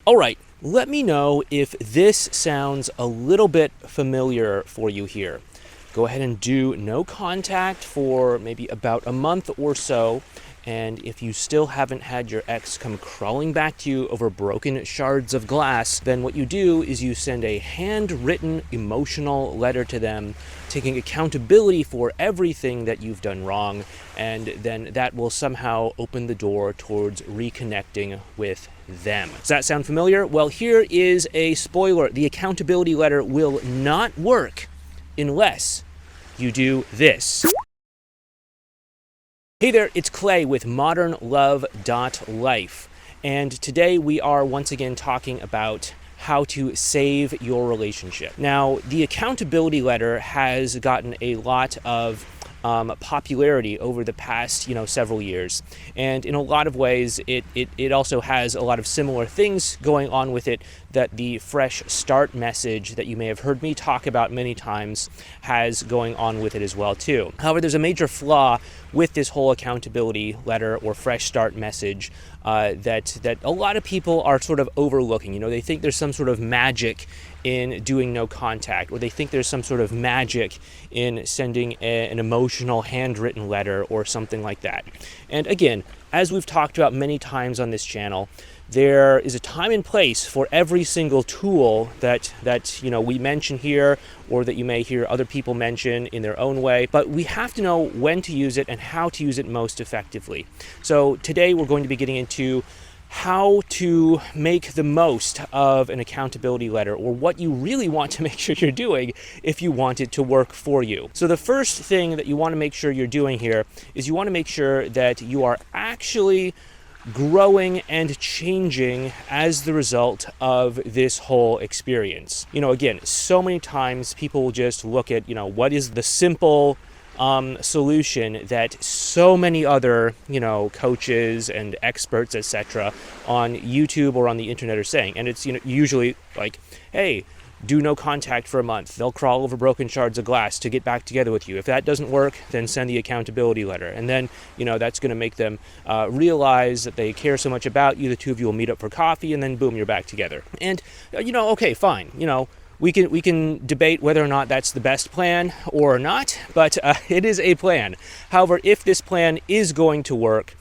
All right, let me know if this sounds a little bit familiar for you here. Go ahead and do no contact for maybe about a month or so. And if you still haven't had your ex come crawling back to you over broken shards of glass, then what you do is you send a handwritten emotional letter to them, taking accountability for everything that you've done wrong, and then that will somehow open the door towards reconnecting with them. Does that sound familiar? Well, here is a spoiler. The accountability letter will not work unless you do this. Hey there, it's Clay with modernlove.life, and today we are once again talking about how to save your relationship. Now, the accountability letter has gotten a lot of popularity over the past, several years, and in a lot of ways, it also has a lot of similar things going on with it that the fresh start message that you may have heard me talk about many times has going on with it as well too. However, there's a major flaw with this whole accountability letter or fresh start message that a lot of people are sort of overlooking. They think there's some sort of magic in doing no contact, or they think there's some sort of magic in sending an emotional handwritten letter or something like that. And again, as we've talked about many times on this channel, there is a time and place for every single tool that we mention here, or that you may hear other people mention in their own way, but we have to know when to use it and how to use it most effectively. So today we're going to be getting into how to make the most of an accountability letter, or what you really want to make sure you're doing if you want it to work for you. So the first thing that you want to make sure you're doing here is you want to make sure that you are actually growing and changing as the result of this whole experience. Again, so many times people will just look at, what is the simple solution that so many other, coaches and experts, etc., on YouTube or on the internet are saying. And it's, usually like, hey, do no contact for a month. They'll crawl over broken shards of glass to get back together with you. If that doesn't work, then send the accountability letter. And then, that's going to make them realize that they care so much about you. The two of you will meet up for coffee, and then boom, you're back together. And, okay, fine. We can debate whether or not that's the best plan or not, but it is a plan. However, if this plan is going to work,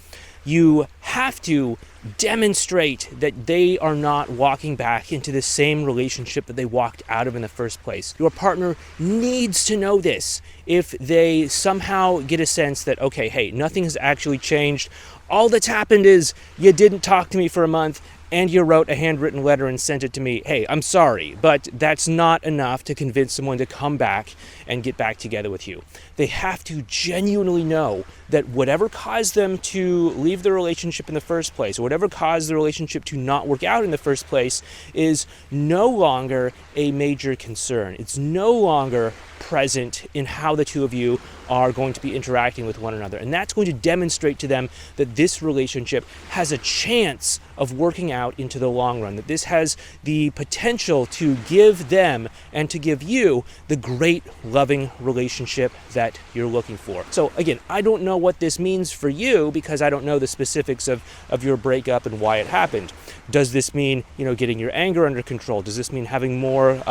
you have to demonstrate that they are not walking back into the same relationship that they walked out of in the first place. Your partner needs to know this. If they somehow get a sense that, okay, hey, nothing has actually changed, all that's happened is you didn't talk to me for a month, and you wrote a handwritten letter and sent it to me. Hey, I'm sorry, but that's not enough to convince someone to come back and get back together with you. They have to genuinely know that whatever caused them to leave the relationship in the first place, or whatever caused the relationship to not work out in the first place, is no longer a major concern. It's no longer present in how the two of you are going to be interacting with one another. And that's going to demonstrate to them that this relationship has a chance of working out into the long run, that this has the potential to give them and to give you the great loving relationship that you're looking for. So again, I don't know what this means for you because I don't know the specifics of your breakup and why it happened. Does this mean, getting your anger under control? Does this mean having more,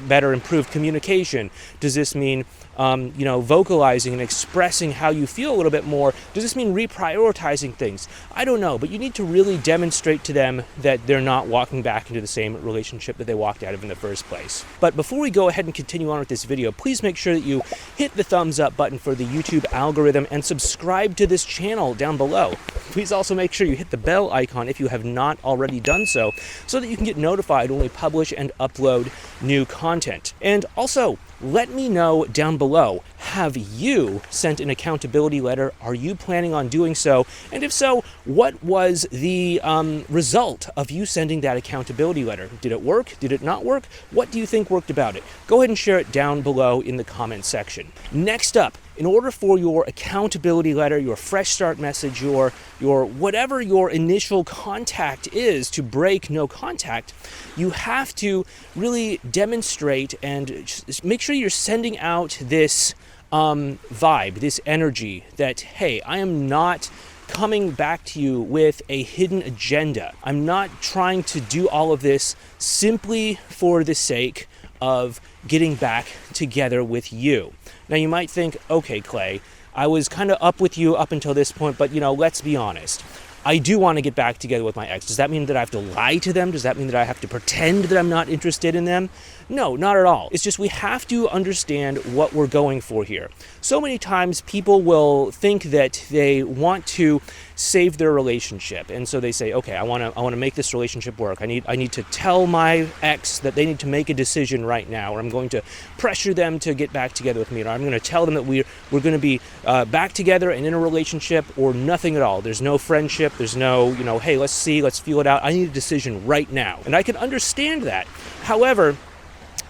better improved communication? Does this mean, vocalizing and expressing how you feel a little bit more? Does this mean reprioritizing things? I don't know, but you need to really demonstrate to them that they're not walking back into the same relationship that they walked out of in the first place. But before we go ahead and continue on with this video, please make sure that you hit the thumbs up button for the YouTube algorithm and subscribe to this channel down below. Please also make sure you hit the bell icon if you have not already done so that you can get notified when we publish and upload new content. And also, let me know down below, have you sent an accountability letter? Are you planning on doing so? And if so, what was the result of you sending that accountability letter? Did it work? Did it not work? What do you think worked about it? Go ahead and share it down below in the comment section. Next up, in order for your accountability letter, your fresh start message, your whatever your initial contact is to break no contact, you have to really demonstrate and make sure you're sending out this vibe, this energy that, hey, I am not coming back to you with a hidden agenda. I'm not trying to do all of this simply for the sake of getting back together with you. Now you might think, okay, Clay, I was kind of up with you up until this point, but let's be honest. I do want to get back together with my ex. Does that mean that I have to lie to them? Does that mean that I have to pretend that I'm not interested in them? No, not at all. It's just we have to understand what we're going for here. So many times people will think that they want to save their relationship, and so they say, okay, I want to make this relationship work. I need to tell my ex that they need to make a decision right now, or I'm going to pressure them to get back together with me, or I'm going to tell them that we're going to be back together and in a relationship, or nothing at all. There's no friendship. There's no, hey, let's feel it out. I need a decision right now. And I can understand that. However,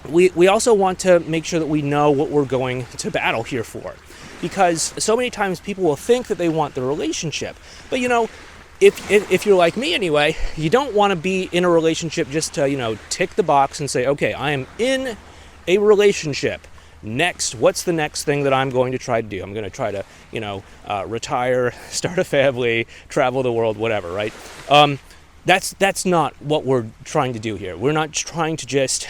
we also want to make sure that we know what we're going to battle here for. Because so many times people will think that they want the relationship. But, if you're like me anyway, you don't want to be in a relationship just to, tick the box and say, okay, I am in a relationship. Next, what's the next thing that I'm going to try to do? I'm going to try to, retire, start a family, travel the world, whatever, right? That's not what we're trying to do here. We're not trying to just,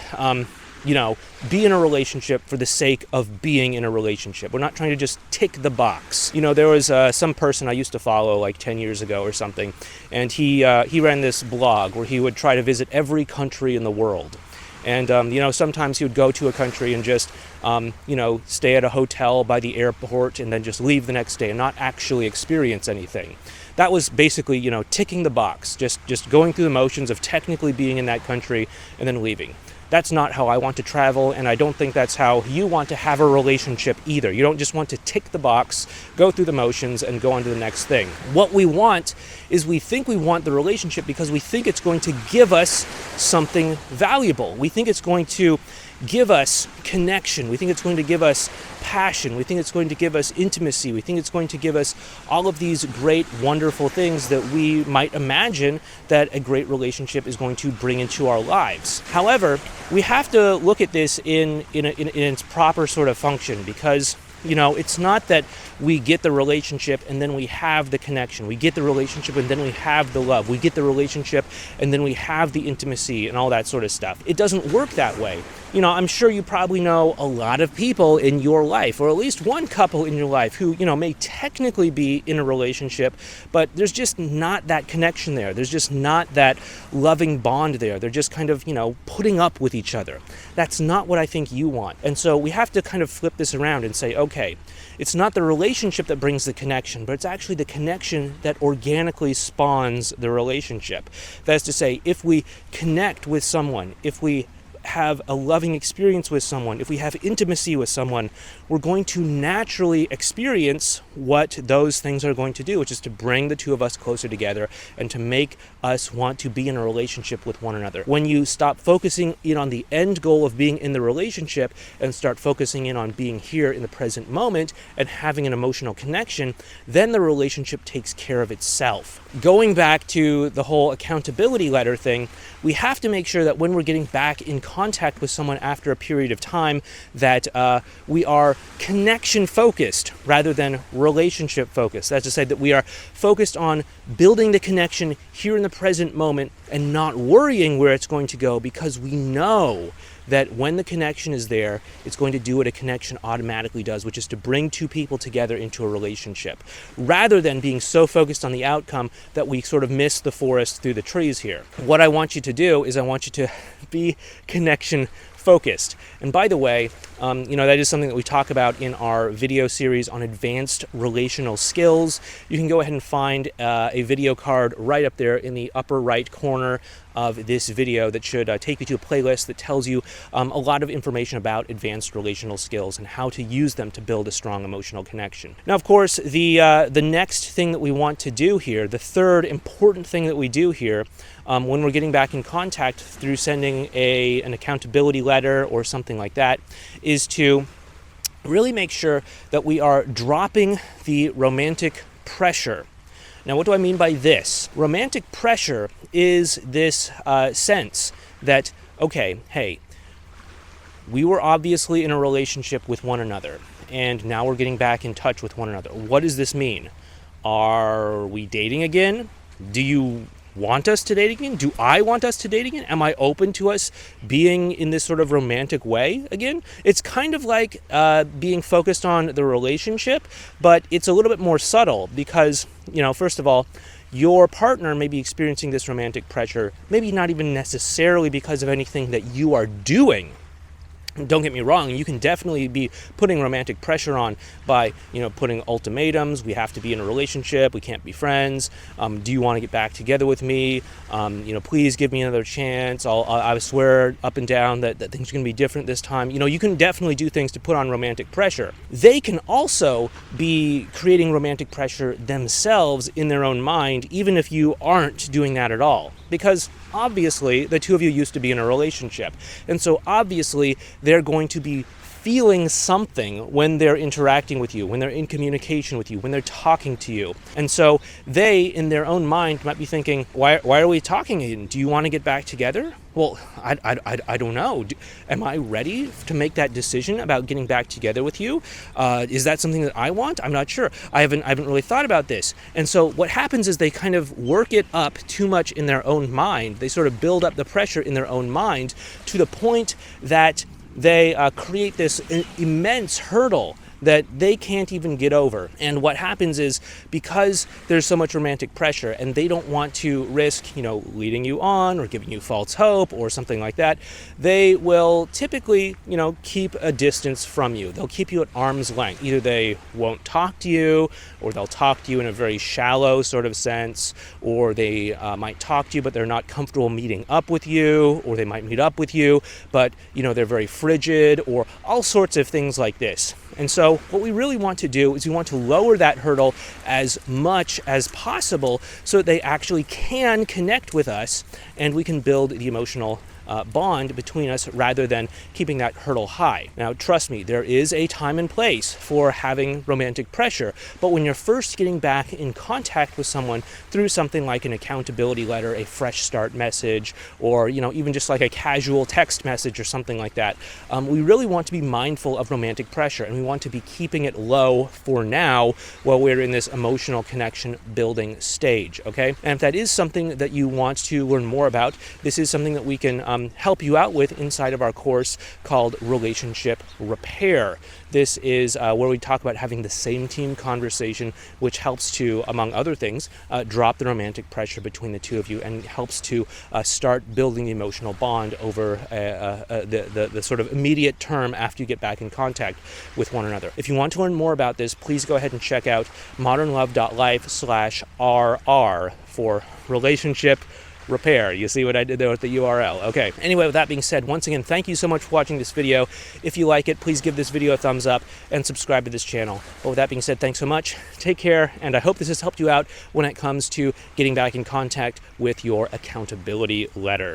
be in a relationship for the sake of being in a relationship. We're not trying to just tick the box. There was some person I used to follow like 10 years ago or something, and he ran this blog where he would try to visit every country in the world. And, sometimes he would go to a country and just, stay at a hotel by the airport and then just leave the next day and not actually experience anything. That was basically, ticking the box, just going through the motions of technically being in that country and then leaving. That's not how I want to travel, and I don't think that's how you want to have a relationship either. You don't just want to tick the box, go through the motions, and go on to the next thing. What we want is we think we want the relationship because we think it's going to give us something valuable. We think it's going to give us connection. We think it's going to give us passion. We think it's going to give us intimacy. We think it's going to give us all of these great, wonderful things that we might imagine that a great relationship is going to bring into our lives. However, we have to look at this in its proper sort of function, because it's not that we get the relationship and then we have the connection. We get the relationship and then we have the love. We get the relationship and then we have the intimacy and all that sort of stuff. It doesn't work that way. I'm sure you probably know a lot of people in your life, or at least one couple in your life who, may technically be in a relationship, but there's just not that connection there. There's just not that loving bond there. They're just kind of, putting up with each other. That's not what I think you want. And so we have to kind of flip this around and say, okay, it's not the relationship that brings the connection, but it's actually the connection that organically spawns the relationship. That is to say, if we connect with someone, if we have a loving experience with someone, if we have intimacy with someone, we're going to naturally experience what those things are going to do, which is to bring the two of us closer together and to make us want to be in a relationship with one another. When you stop focusing in on the end goal of being in the relationship and start focusing in on being here in the present moment and having an emotional connection, then the relationship takes care of itself. Going back to the whole accountability letter thing, we have to make sure that when we're getting back in contact with someone after a period of time, that we are connection focused rather than relationship focused. That's to say that we are focused on building the connection here in the present moment and not worrying where it's going to go, because we know that when the connection is there, it's going to do what a connection automatically does, which is to bring two people together into a relationship, rather than being so focused on the outcome that we sort of miss the forest through the trees here. What I want you to do is I want you to be connection focused. And by the way, that is something that we talk about in our video series on advanced relational skills. You can go ahead and find a video card right up there in the upper right corner of this video that should take you to a playlist that tells you a lot of information about advanced relational skills and how to use them to build a strong emotional connection. Now, of course, the next thing that we want to do here, the third important thing that we do here, when we're getting back in contact through sending an accountability letter or something like that, is to really make sure that we are dropping the romantic pressure. Now, what do I mean by this? Romantic pressure is this sense that, okay, hey, we were obviously in a relationship with one another, and now we're getting back in touch with one another. What does this mean? Are we dating again? Do you want us to date again? Do I want us to date again? Am I open to us being in this sort of romantic way again? It's kind of like being focused on the relationship, but it's a little bit more subtle because, first of all, your partner may be experiencing this romantic pressure, maybe not even necessarily because of anything that you are doing. Don't get me wrong, you can definitely be putting romantic pressure on by, putting ultimatums. We have to be in a relationship. We can't be friends. Do you want to get back together with me? Please give me another chance. I swear up and down that things are going to be different this time. You can definitely do things to put on romantic pressure. They can also be creating romantic pressure themselves in their own mind, even if you aren't doing that at all. Because obviously the two of you used to be in a relationship. And so obviously they're going to be feeling something when they're interacting with you, when they're in communication with you, when they're talking to you. And so they, in their own mind, might be thinking, why are we talking again? Do you want to get back together? Well, I don't know. Am I ready to make that decision about getting back together with you? Is that something that I want? I'm not sure. I haven't really thought about this. And so what happens is they kind of work it up too much in their own mind. They sort of build up the pressure in their own mind to the point that they create this immense hurdle that they can't even get over. And what happens is, because there's so much romantic pressure and they don't want to risk, leading you on or giving you false hope or something like that, they will typically, keep a distance from you. They'll keep you at arm's length. Either they won't talk to you, or they'll talk to you in a very shallow sort of sense, or they might talk to you but they're not comfortable meeting up with you, or they might meet up with you but, they're very frigid, or all sorts of things like this. And so what we really want to do is we want to lower that hurdle as much as possible so that they actually can connect with us and we can build the emotional bond between us rather than keeping that hurdle high. Now, trust me, there is a time and place for having romantic pressure, but when you're first getting back in contact with someone through something like an accountability letter, a fresh start message, or even just like a casual text message or something like that, we really want to be mindful of romantic pressure, and we want to be keeping it low for now while we're in this emotional connection building stage, okay? And if that is something that you want to learn more about, this is something that we can help you out with inside of our course called Relationship Repair. This is where we talk about having the same team conversation, which helps to, among other things, drop the romantic pressure between the two of you and helps to start building the emotional bond over the sort of immediate term after you get back in contact with one another. If you want to learn more about this, please go ahead and check out modernlove.life/RR for relationship repair. You see what I did there with the URL? Okay. Anyway, with that being said, once again, thank you so much for watching this video. If you like it, please give this video a thumbs up and subscribe to this channel. But with that being said, thanks so much. Take care, and I hope this has helped you out when it comes to getting back in contact with your accountability letter.